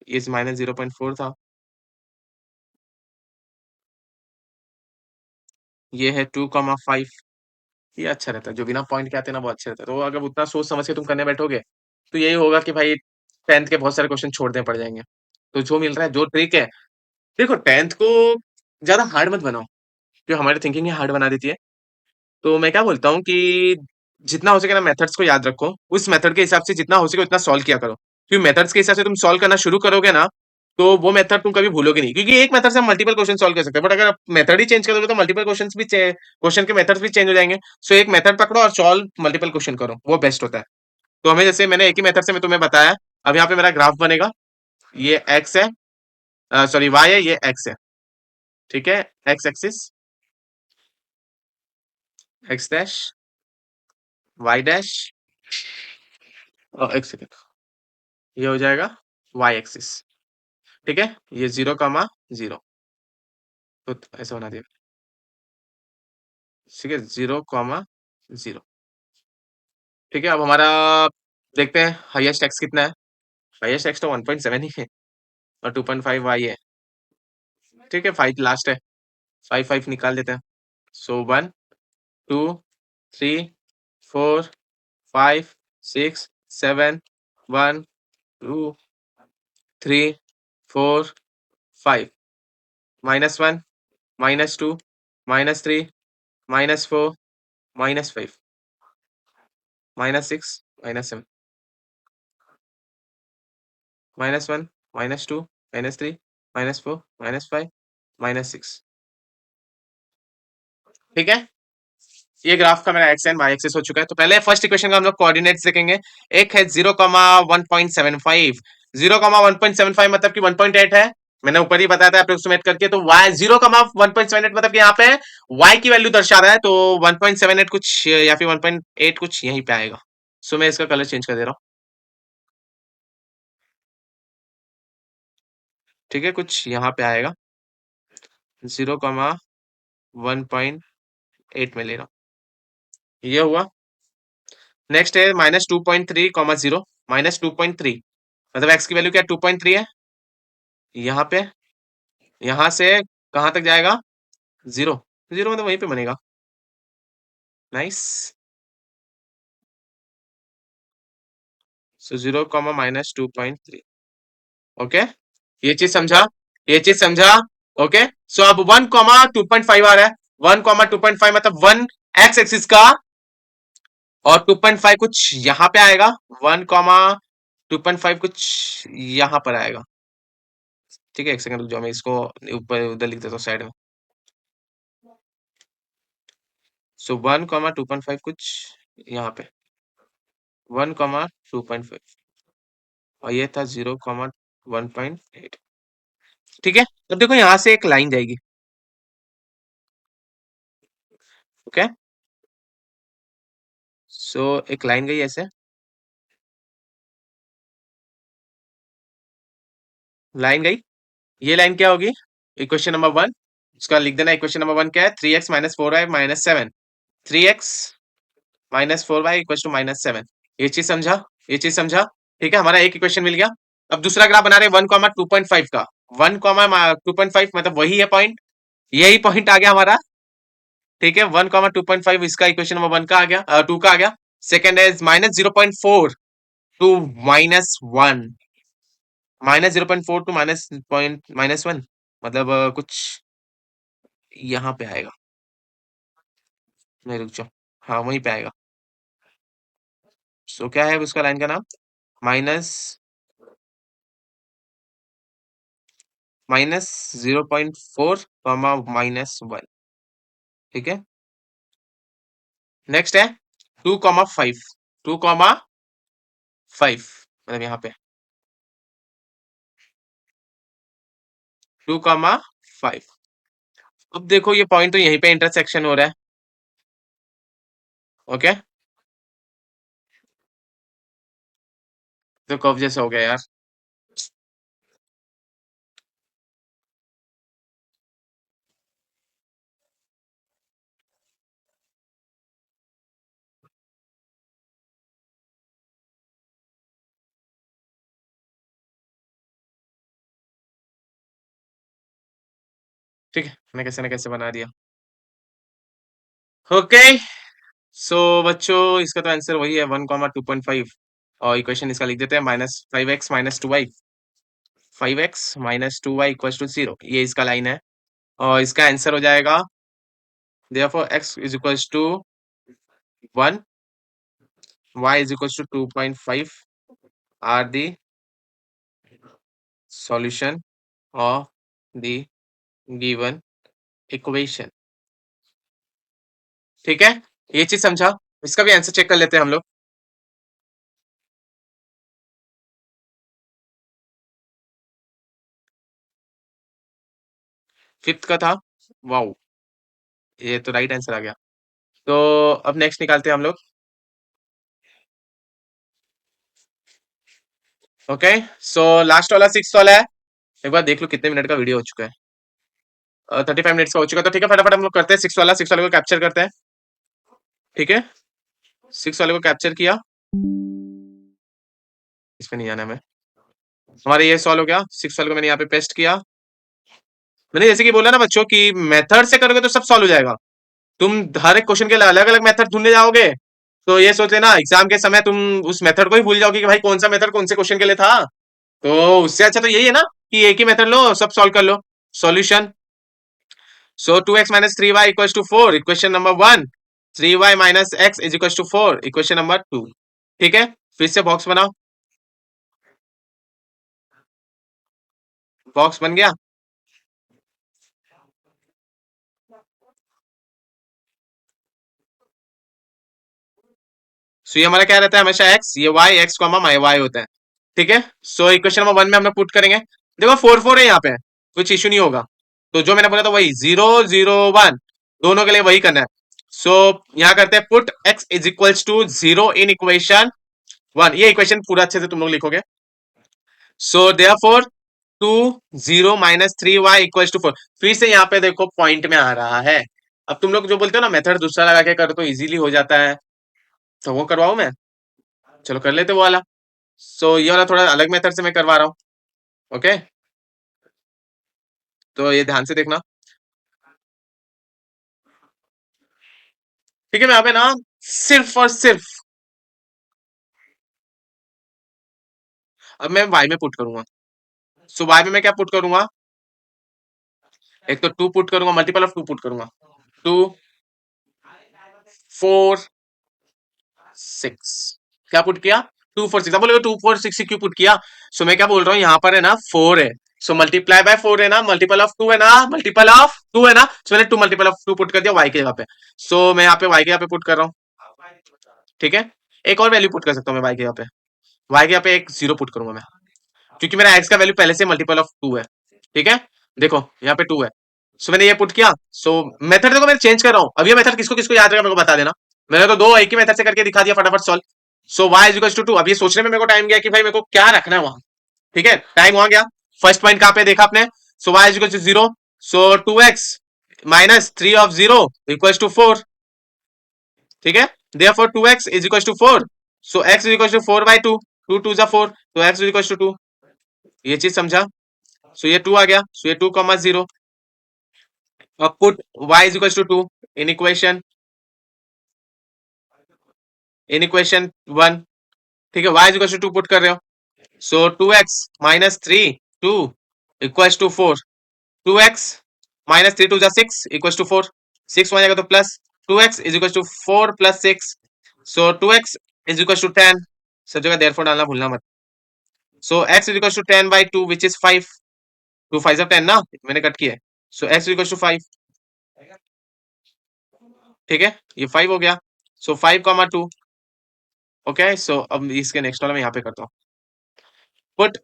ये -0.4 था। ये है 2,5। ये अच्छा रहता है, जो बिना पॉइंट के आते हैं ना वो अच्छे रहते हैं। तो अगर उतना सोच समझ के तुम करने बैठोगे तो यही होगा कि भाई 10th के बहुत सारे क्वेश्चन छोड़ने पड़ जाएंगे। तो जो मिल रहा है, जो ट्रिक है, देखो 10th को ज्यादा हार्ड मत बनाओ, जो हमारी थिंकिंग ही हार्ड बना देती है। तो मैं क्या बोलता हूँ कि जितना हो सके ना मेथड्स को याद रखो, उस मेथड के हिसाब से जितना हो सके उतना सॉल्व किया करो, क्योंकि मेथड्स के हिसाब से तुम सॉल्व करना शुरू करोगे ना, तो वो मेथड तुम कभी भूलोगे नहीं, क्योंकि एक मेथड से हम मल्टीपल क्वेश्चन सॉल्व कर सकते हैं, बट अगर आप मेथड ही चेंज करोगे तो मल्टीपल क्वेश्चन भी क्वेश्चन के मेथड्स भी चेंज हो जाएंगे। सो एक मेथड पकड़ो और सॉल्व मल्टीपल क्वेश्चन करो, वो बेस्ट होता है। तो हमें, जैसे मैंने एक ही मेथड से मैं तुम्हें बताया, अब यहाँ पे मेरा ग्राफ बनेगा, ये एक्स है, सॉरी वाई है, ये एक्स है। ठीक है, x axis, x dash, y dash, एक सेकेंड, ये हो जाएगा वाई एक्सिस। ठीक है, ये 0,0, तो ऐसा होना चाहिए। ठीक है, 0,0। ठीक है, अब हमारा देखते हैं हाईएस्ट एक्स कितना है। हाईएस्ट एक्स तो 1.7 ही है, और 2.5 वाई है। ठीक है, 5 लास्ट है, 5 निकाल देते हैं। सो 1 2 3 4 5 6 7, 1 2 3 4 5, -1 -2 -3 -4 -5 -6 -7 -1 -2 -3 -4 -5 -6। ठीक है, ये ग्राफ का मेरा एक्स एंड वाई एक्सिस हो चुका है। तो पहले फर्स्ट इक्वेशन का हम लोग कोऑर्डिनेट्स देखेंगे। एक है 0,1.75, 0,1.75 मतलब कि 1.8 है, मैंने ऊपर ही बताया था अप्रोक्सीमेट करके। तो y 0,1.78 मतलब कि यहाँ पे y की वैल्यू दर्शा रहा है, तो 1.78 कुछ या फिर 1.8 कुछ यहीं पे आएगा। सो मैं इसका कलर चेंज कर दे रहा हूँ। ठीक है, कुछ यहाँ पे आएगा 0,1.8 में ले रहा हूँ, ये हुआ। नेक्स्ट है -2.3, 0 -2.3 मतलब x की वैल्यू क्या 2.3 है यहाँ पे। यहाँ से कहाँ तक जाएगा, 0, 0 मतलब वहीं पे बनेगा। नाइस। सो 0, -2.3। ओके, ये चीज समझा, ये चीज समझा। ओके, सो अब 1, 2.5 आ रहा है। 1, 2.5 मतलब 1 एक्स एक्सिस का, और 2.5 कुछ यहाँ पे आएगा। 1, 2.5 कुछ यहाँ पर आएगा। ठीक है, एक सेकंड रुक जाओ, मैं इसको ऊपर उधर लिख देता हूँ साइड में। सो 1, 2.5 कुछ यहाँ पे, 1, 2.5, और ये था 0, 1.8। ठीक है, अब देखो यहाँ से एक लाइन जाएगी। ओके, सो एक लाइन गई ऐसे, लाइन गई। ये लाइन क्या होगी, इक्वेशन नंबर 1, उसका लिख देना। इक्वेशन नंबर 1 क्या है, 3x - 4y - 7, 3x - 4y = -7। ये चीज समझा, ये चीज समझा। ठीक है, हमारा एक इक्वेशन मिल गया। अब दूसरा ग्राफ बना रहे 1, 2.5 का। 1, 2.5 मतलब वही है पॉइंट, यही पॉइंट आ गया हमारा। ठीक है, 1, 2.5 इसका इक्वेशन नंबर 1 का आ गया, 2 का आ गया। सेकेंड है -0.4 टू -1, -0.4 टू -1 मतलब कुछ यहाँ पे आएगा। नहीं रुक जाओ, हाँ वहीं पे आएगा। सो क्या है उसका लाइन का नाम, माइनस -0.4, -1। ठीक है, नेक्स्ट है 2,5, 2,5 मतलब यहाँ पे 2,5। अब देखो ये पॉइंट तो यहीं पे इंटरसेक्शन हो रहा है। ओके, तो कर्व जैसा हो गया यार। ठीक है, मैंने कैसे न कैसे बना दिया। ओके, सो बच्चों इसका तो आंसर वही है 1,2.5, और इक्वेशन इसका लिख देते हैं -5x - 2y, 5x - 2y = 0, ये इसका लाइन है। और इसका आंसर हो जाएगा therefore x = 1, y = 2.5 are the solution of the given equation। ठीक है, ये चीज समझा। इसका भी आंसर चेक कर लेते हैं हम लोग। फिफ्थ का था, वाओ, ये तो राइट आंसर आ गया। तो अब नेक्स्ट निकालते हैं हम लोग। ओके, सो लास्ट वाला 6 वाला है। एक बार देख लो कितने मिनट का वीडियो हो चुका है। 35 मिनट्स का हो चुका है। तो ठीक है, फटाफट हम लोग करते हैं 6 वाला, 6 वाले को कैप्चर करते हैं। ठीक है, 6 वाले को कैप्चर किया, इसमें नहीं आना है। मैं हमारा ये सॉल्व हो गया। 6 वाले को मैंने यहाँ पे पेस्ट किया। मैंने जैसे कि बोला ना बच्चों की मेथड से करोगे तो सब सॉल्व हो जाएगा। तुम हर एक क्वेश्चन के लिए अलग अलग मेथड ढूंढने जाओगे, तो ये सोच लेना एग्जाम के समय तुम उस मेथड को ही भूल जाओगे कि भाई कौन सा मेथड कौन से क्वेश्चन के लिए था। तो उससे अच्छा तो यही है ना कि एक ही मेथड लो, सब सॉल्व कर लो। सॉल्यूशन, सो 2x - 3y = 4, equation number 1। 3y - x = 4, equation number 2। ठीक है, फिर से बॉक्स बनाओ। बॉक्स बन गया। सो ये हमारा क्या रहता है हमेशा एक्स, ये वाई, एक्स कॉमा माई वाई होता है। ठीक है, सो इक्वेशन नंबर 1 में हम लोग पुट करेंगे। देखो 4 4 है यहाँ पे, कुछ इश्यू नहीं होगा। तो जो मैंने बोला था वही 0 0 1 दोनों के लिए वही करना है। सो यहाँ करते हैं put x is equals to 0 in equation 1। ये इक्वेशन पूरा अच्छे से तुम लोग लिखोगे। So therefore 2 0 minus 3y equals to 4। फिर से यहाँ पे देखो पॉइंट में आ रहा है। अब तुम लोग जो बोलते हो ना मेथड दूसरा लगा के करो तो इजीली हो जाता है, तो वो करवाओ मैं, चलो कर लेते वो वाला। सो ये वाला थोड़ा अलग मेथड से मैं करवा रहा हूँ। ओके, तो ये ध्यान से देखना। ठीक है, मैं यहाँ पे ना सिर्फ और सिर्फ अब मैं y में पुट करूंगा। सो y में मैं क्या पुट करूंगा, एक तो 2 पुट करूंगा, मल्टीपल ऑफ 2 पुट करूंगा। 2 4 6 क्या पुट किया, 2 4 6। अब बोलोगे 2 4 6 क्यों पुट किया। सो मैं क्या बोल रहा हूँ, यहाँ पर है ना 4 है, सो मल्टीप्लाई बाय 4 है ना, मल्टीपल ऑफ 2 है ना, मल्टीपल ऑफ 2 है ना, सो मैंने 2 मल्टीपल ऑफ 2 पुट कर दिया y के जगह पे। सो मैं यहाँ पे y के जगह पे पुट कर रहा हूँ। ठीक है, एक और वैल्यू पुट कर सकता हूँ मैं y के जगह पे। y के यहाँ पे एक 0 पुट करूंगा मैं, क्योंकि मेरा x का वैल्यू पहले से मल्टीपल ऑफ 2 है। ठीक है, देखो यहाँ पे 2 है, सो मैंने ये पुट किया। सो मेथड देखो मैं चेंज कर रहा हूँ। अब ये मेथड किसको किसको याद रहेगा मेरे को बता देना। मैंने तो दो एक ही मेथड से करके दिखा दिया फटाफट solve. So y is equal to 2। अब ये सोचने में मेरे को टाइम गया कि भाई मेरे को क्या रखना है वहां। ठीक है, टाइम वहां गया। फर्स्ट पॉइंट कहां पे देखा आपने, so y is equal to 0। So 2x minus 3 of 0 equal to 4। ठीक है, therefore 2x is equal to 4। So x is equal to 4 by 2, 2 2 जा 4, तो x इज इक्वल टू 2। ये चीज समझा। सो ये 2 आ गया, सो ये 2 कॉमा 0। अब put y is equal to 2 in equation, in equation 1। ठीक है, y is equal to 2 put कर रहे हो। So 2x minus 3 2 equal to 4। 2x minus 3 2 जा 6 इक्वल टू 4। 6 हो जाएगा तो plus 2x is equal to 4 plus 6। So 2x is equal to 10, सब जगह देयरफॉर डालना भूलना मत। So x is equal to 10 by 2 which is 5। 2 5 10 ना, मैंने कट किया है। So x is equal to 5। ठीक है, ये 5 हो गया। सो 5 कॉमा 2। ओके, सो अब इसके नेक्स्ट वाला मैं यहाँ पे करता हूँ। Put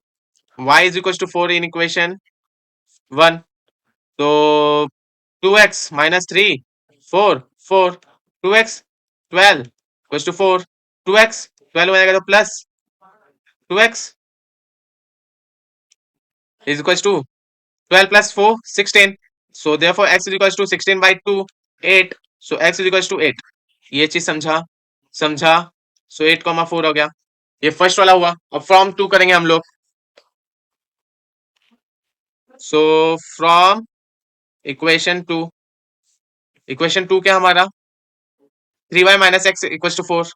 y is equal to 4 in equation 1। तो 2x minus 3 4 4 2x 12 equal to 4। 2x 12 हो जाएगा तो plus 2x is equal to 12 plus 4 16। So therefore x is equal to 16 by 2 8। So x is equal to 8। ये चीज समझा, समझा। सो 8 comma 4 हो गया, ये फर्स्ट वाला हुआ। अब फ्रॉम 2 करेंगे हम लोग। सो फ्रॉम इक्वेशन 2, इक्वेशन 2 क्या हमारा 3y minus x equal to 4।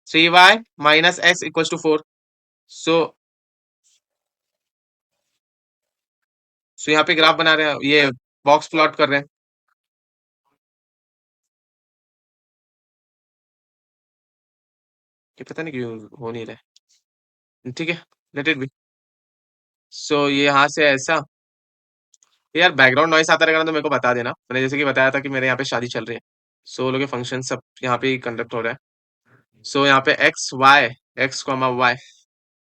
3y minus x equal to 4। So so यहाँ पे ग्राफ बना रहे हैं, ये बॉक्स प्लॉट कर रहे हैं। ये पता नहीं क्यों हो नहीं रहा है। ठीक है, लेट इट बी। सो ये यहाँ से ऐसा, यार बैकग्राउंड नॉइस आता रहेगा ना तो मेरे को बता देना। मैंने जैसे कि बताया था कि मेरे यहाँ पे शादी चल रही है, सो लोग के फंक्शन सब यहाँ पे ही कंडक्ट हो रहा है। सो यहाँ पे x y, x comma y.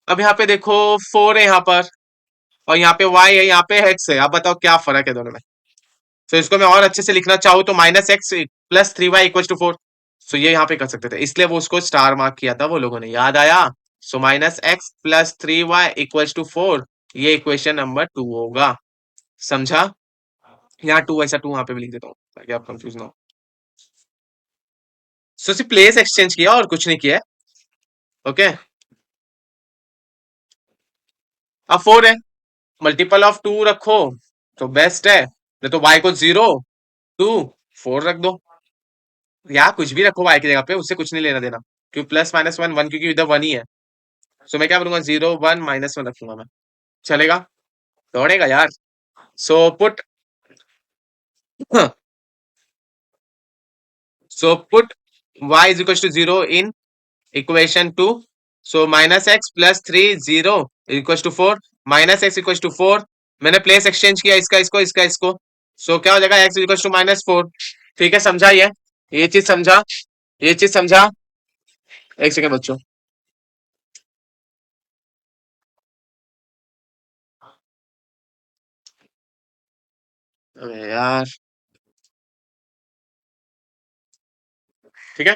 अब यहाँ पे देखो 4 है यहाँ पर, और यहाँ पे वाई है, यहाँ पे एक्स है। आप बताओ क्या फर्क है दोनों में। तो इसको मैं और अच्छे से लिखना चाहूँ तो minus x plus 3y equal to 4। So ये यहाँ पे कर सकते थे, इसलिए वो उसको स्टार मार्क किया था वो लोगों ने, याद आया। So minus x plus 3y equal to 4, ये इक्वेशन नंबर 2 होगा। समझा, यहाँ 2 ऐसा 2 यहाँ पे भी लिख देता हूँ ताकि आप कंफ्यूज ना हो। सो सिर्फ प्लेस एक्सचेंज किया और कुछ नहीं किया। ओके, अब 4 है, मल्टीपल ऑफ 2 रखो तो बेस्ट है, नहीं तो y को 0 2 4 रख दो, या कुछ भी रखो y की जगह पे, उससे कुछ नहीं लेना देना। क्योंकि प्लस माइनस 1 1, क्योंकि इधर 1 ही है। सो मैं क्या करूंगा 0 1 माइनस 1 रखूंगा मैं, चलेगा, दौड़ेगा यार। So put so put y is equal to 0 in equation 2। So minus x plus 3 0 equal to 4, minus x equal to 4। मैंने प्लेस एक्सचेंज किया, इसका इसको, इसका इसको। सो क्या हो जाएगा x इक्वल टू माइनस 4। ठीक है, समझा ये चीज समझा, ये चीज समझा। एक सेकंड बच्चों। अरे यार, ठीक है,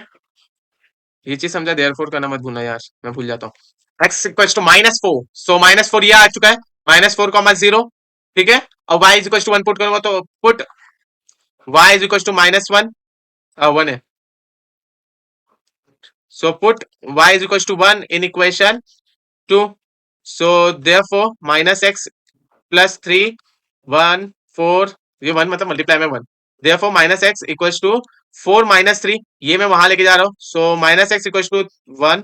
ये चीज समझा, देयरफॉर करना मत भूलना यार, मैं भूल जाता हूँ। एक्स इक्वल टू -4, सो -4 ये आ चुका है, -4, 0, ठीक है। और y is equal to 1 put करूंगा तो put y is equal to -1, 1 है, so put y is equals to 1 in equation 2, so therefore -x plus 3 1 4, ये 1 मतलब मल्टीप्लाई में 1, therefore -x equals to 4 -3, ये मैं वहां लेके जा रहा हूँ, so -x equals to 1,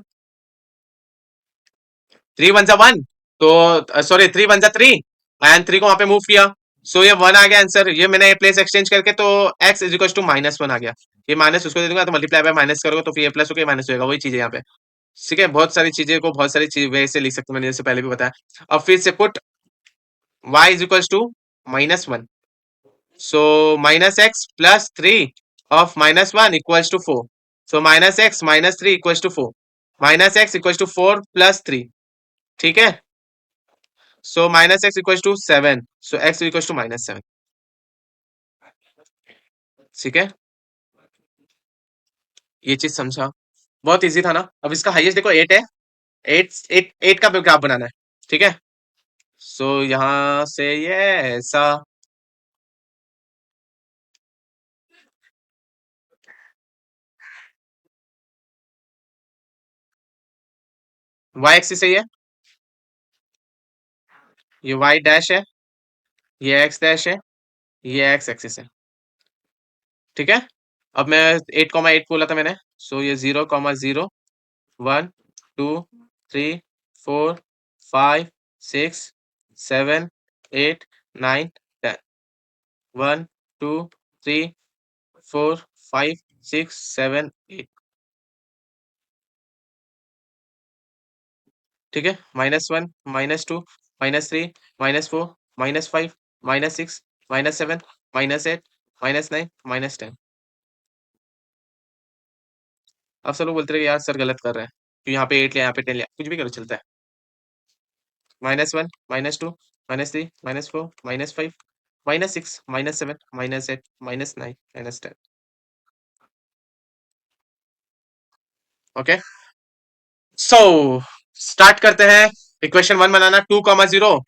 3 1 जा 1, तो सॉरी 3 1 जा 3, एंड 3 को वहां पे मूव किया, सो ये 1 आ गया आंसर, ये मैंने प्लेस एक्सचेंज करके तो x इज इक्वल टू -1 आ गया, ये माइनस उसको दे दूंगा तो मल्टीप्लाई बाय माइनस करोगे तो फिर ये प्लस होकर माइनस होगा, वही चीज है यहाँ पे। ठीक है, बहुत सारी चीजें को बहुत सारी चीज वे से लिख सकते हैं, मैंने जैसे पहले भी बताया। अब फिर से put y is equal to -1, so -x plus 3 of -1 equals to 4, so -x -3 equals to 4, -x equals to 4 plus 3, ठीक है, so -x equals to 7, so x equals to -7, ठीक है, ये चीज समझा, बहुत इजी था ना। अब इसका हाईएस्ट देखो 8 है, 8 8 8 का ग्राफ बनाना है, ठीक है, सो यहाँ से ये ऐसा y एक्सिस है, ये y डैश है, ये x डैश है, ये x एक्सिस है, ठीक है। अब मैं 8,8 बोला था मैंने, सो ये 0,0 1 2 3 4 5 6 7 8 9 10, 1 2 3 4 5 6 7 8, ठीक है, -1 -2 -3 -4 -5 -6 -7 -8 -9 -10। अब सब लोग बोलते रहे यार सर गलत कर रहे हैं, क्यों यहाँ पे 8 लिया, यहाँ पे 10 लिया, कुछ भी करो चलता है। -1 -2 -3 -4 -5 -6 -7 -8 -9 -10, ओके। सो स्टार्ट करते हैं, इक्वेशन 1 बनाना, 2,0,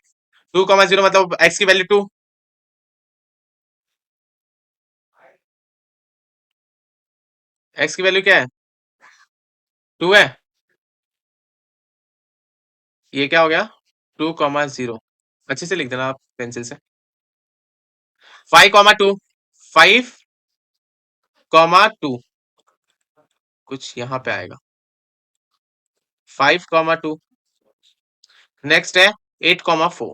2,0 मतलब x की वैल्यू 2, x की वैल्यू क्या है, 2 है, ये क्या हो गया, 2,0, अच्छे से लिख देना आप पेंसिल से, 5,2, 5,2 कुछ यहाँ पे आएगा, 5,2, नेक्स्ट है 8,4,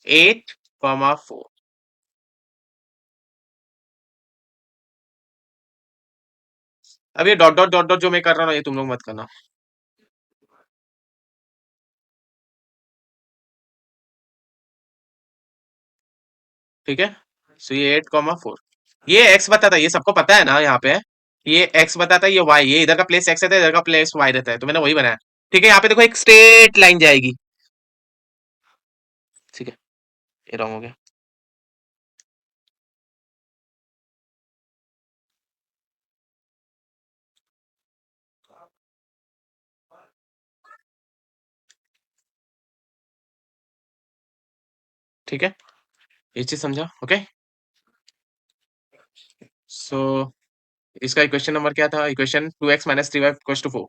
8,4, अब ये डॉट डॉट डॉट डॉट जो मैं कर रहा हूँ ये तुम लोग मत करना, ठीक है, सो ये 8,4, ये x बताता है, ये सबको पता है ना यहाँ पे, ये x बताता है, ये y, ये इधर का प्लेस x रहता है, इधर का प्लेस y रहता है, तो मैंने वही बनाया, ठीक है। यहाँ पे देखो एक स्ट्रेट लाइन जाएगी, ठीक है, ये रॉन्ग हो गया, ठीक है, ये चीज समझा, ओके। सो इसका इक्वेशन नंबर क्या था, equation 2x minus 3y equals to 4,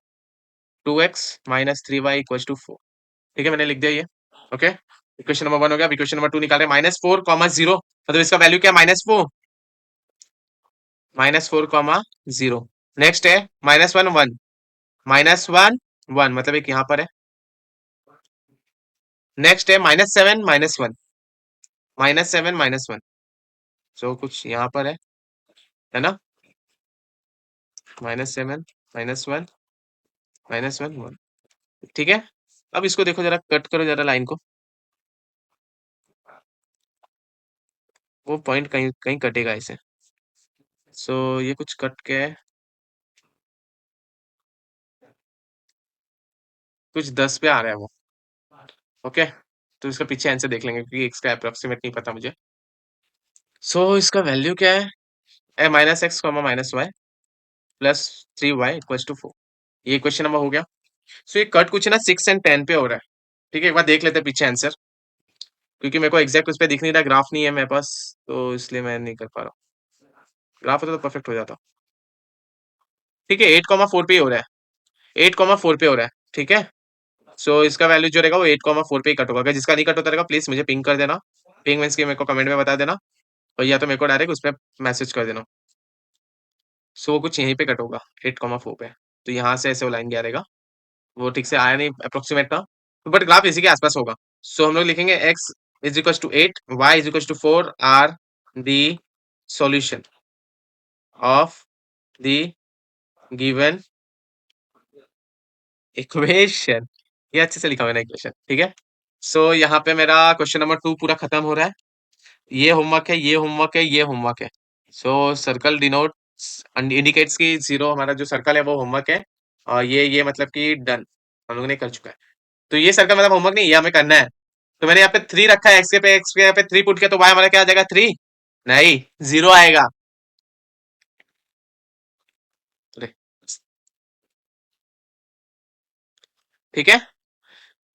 2x minus 3y equals to 4, ठीक है, मैंने लिख दिया ये, ओके। इक्वेशन नंबर 1 हो गया, इक्वेशन नंबर 2 निकाल रहे, -4,0, मतलब इसका वैल्यू क्या है, -4, -4,0, नेक्स्ट है -1 1, -1 1 मतलब एक यहाँ पर है, नेक्स्ट है -7 -1, -7 -1, सो कुछ यहाँ पर है ना, -7 -1 -1 1, ठीक है। अब इसको देखो जरा, कट करो जरा लाइन को, वो पॉइंट कहीं कहीं कटेगा इसे, सो ये कुछ कट के कुछ 10 पे आ रहा है वो। ओके, तो इसका पीछे आंसर देख लेंगे क्योंकि इसका अप्रोक्सीमेट नहीं पता मुझे। सो इसका वैल्यू क्या है? A minus x comma minus y plus 3y equals to 4। ये क्वेश्चन नंबर हो गया। सो ये कट कुछ ना 6 एंड 10 पे हो रहा है। ठीक है, एक बार देख लेते हैं पीछे आंसर, क्योंकि मेरे को एग्जैक्ट उस पे दिख नहीं रहा, ग्राफ नहीं है मेरे पास, तो इसलिए मैं नहीं कर पा रहा हूँ। ग्राफ होता तो परफेक्ट हो जाता। ठीक है, 8,4 पे ही हो रहा है, 8,4 पे हो रहा है। ठीक है, सो इसका वैल्यू जो रहेगा वो 8,4 पे ही कट होगा। अगर जिसका नहीं कट होता रहेगा प्लीज मुझे पिंग कर देना। पिंग मीन्स की मेरे को कमेंट में बता देना, और या तो मेरे को डायरेक्ट उस पर मैसेज कर देना। सो वो कुछ यहीं पे कट होगा 8,4 पे। तो यहाँ से ऐसे वो लाइन गया रहेगा, वो ठीक से आया नहीं अप्रोक्सीमेट था, बट ग्राफ इसी के आसपास होगा। सो हम लोग लिखेंगे x is equal to 8, y is equal to 4 are the solution of the given equation. ये अच्छे से लिखा हुआ है ना इक्वेशन। ठीक है, सो यहाँ पे मेरा क्वेश्चन नंबर 2 पूरा खत्म हो रहा है। ये होमवर्क है, ये होमवर्क है, ये होमवर्क है। सो सर्कल डिनोट्स इंडिकेट्स की जीरो, हमारा जो सर्कल है वो होमवर्क है, और ये मतलब कि डन, हम लोगों ने कर चुका है। तो ये सर्कल मतलब होमवर्क नहीं, ये हमें करना है। तो मैंने यहाँ पे 3 रखा है, एक्स के यहाँ पे 3 पुट किया, तो वाई हमारा क्या आ जाएगा? 3 नहीं, 0 आएगा। अरे, ठीक है,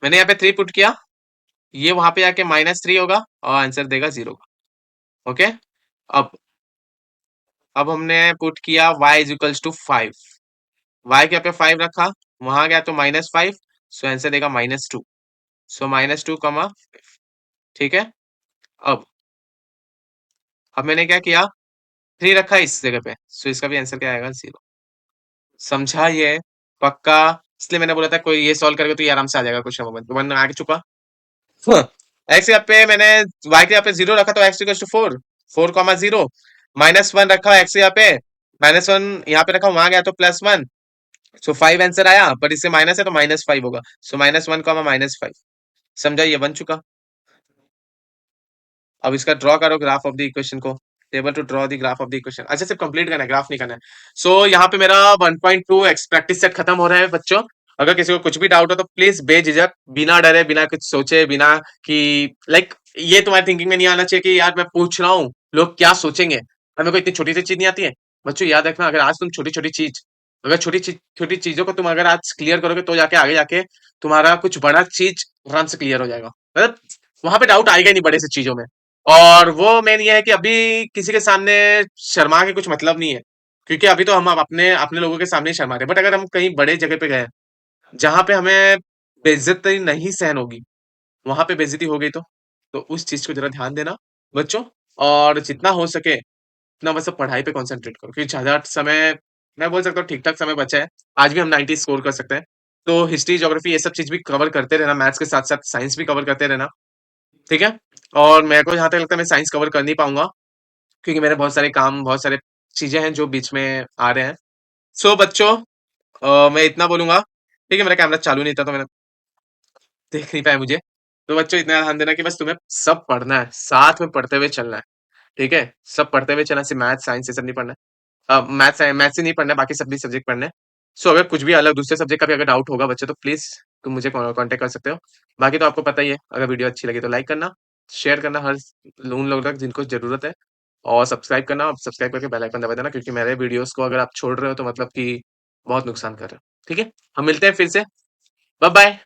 मैंने यहाँ पे 3 पुट किया, ये वहां पे आके -3 होगा और आंसर देगा 0। ओके, अब अब हमने पुट किया y is equals to 5, y के यहाँ पे 5 रखा, वहां गया तो -5, सो आंसर देगा -2। सो -2 कमा, ठीक है। अब अब मैंने क्या किया, 3 रखा इस जगह पे, सो इसका भी आंसर क्या आएगा? 0। समझा ये? पक्का? इसलिए मैंने बोला था कोई ये सॉल्व करेगा तो ये आराम से आ जाएगा क्वेश्चन नंबर 1 आ चुका। एक्स यहाँ पे मैंने वाई के यहाँ पे 0 रखा तो एक्स इक्वल टू 4, 4,0, -1 रखा एक्स यहाँ पे, -1 यहाँ पे रखा, वहां गया तो +1, सो 5 आंसर आया, पर इससे माइनस है तो -5 होगा, सो -1 -5। समझा? ये बन चुका। अब इसका ड्रॉ करो ग्राफ ऑफ द इक्वेशन को, table to draw the graph of the equation. अच्छा, सिर्फ कंप्लीट करना है, ग्राफ नहीं करना है। सो यहाँ पे मेरा 1.2 एक्स प्रैक्टिस सेट खत्म हो रहा है बच्चों। अगर किसी को कुछ भी डाउट हो तो प्लीज बेझिझक, बिना डरे, बिना कुछ सोचे, बिना कि लाइक ये तुम्हारी थिंकिंग में नहीं आना चाहिए कि यार मैं पूछ रहा हूँ लोग क्या सोचेंगे, हमें को इतनी छोटी सी चीज नहीं आती है। बच्चों याद रखना, अगर आज तुम छोटी छोटी चीज, अगर छोटी चीजों को तुम अगर आज क्लियर करोगे तो जाके आगे जाके तुम्हारा कुछ बड़ा चीज आराम से क्लियर हो जाएगा। मतलब वहां पे डाउट आएगा ही नहीं बड़े से चीजों में। और वो मेन ये है कि अभी किसी के सामने शर्मा के कुछ मतलब नहीं है, क्योंकि अभी तो हम अपने अपने लोगों के सामने ही शर्मा रहे हैं। बट अगर हम कहीं बड़े जगह पे गए जहां पे हमें बेइज्जती नहीं सहन होगी, वहां पे बेइज्जती हो गई तो उस चीज को जरा ध्यान देना बच्चों। और जितना हो सके उतना बस अब पढ़ाई पे कंसंट्रेट करो, क्योंकि ज्यादा समय, मैं बोल सकता हूँ ठीक ठाक समय बचा है। आज भी हम 90 स्कोर कर सकते हैं। तो हिस्ट्री, ज्योग्राफी, ये सब चीज भी कवर करते रहना, मैथ्स के साथ साथ साइंस भी कवर करते रहना। ठीक है, और मेरे को जहां तक लगता है मैं साइंस कवर कर नहीं पाऊंगा, क्योंकि मेरे बहुत सारे काम, बहुत सारे चीजें हैं जो बीच में आ रहे हैं। सो बच्चों, मैं इतना बोलूंगा। ठीक है, मेरा कैमरा चालू नहीं था तो मैंने देख नहीं पाया मुझे। तो बच्चों इतना ध्यान देना कि बस तुम्हें सब पढ़ना है, साथ में पढ़ते हुए चलना है। ठीक है, सब पढ़ते हुए चलना, सिर्फ मैथ साइंस ये सब नहीं पढ़ना है। मैथ्स ही नहीं पढ़ना है, बाकी सभी सब्जेक्ट पढ़ने हैं। सो अगर कुछ भी अलग दूसरे सब्जेक्ट का भी अगर डाउट होगा बच्चे, तो प्लीज तुम मुझे कांटेक्ट कर सकते हो। बाकी तो आपको पता ही है, अगर वीडियो अच्छी लगी तो लाइक करना, शेयर करना हर उन लोगों तक जिनको जरूरत है, और सब्सक्राइब करना, सब्सक्राइब करके बेल आइकन दबा देना, क्योंकि मेरे वीडियोस को अगर आप छोड़ रहे हो तो मतलब कि बहुत नुकसान कर रहे हो। ठीक है, हम मिलते हैं फिर से। Bye bye.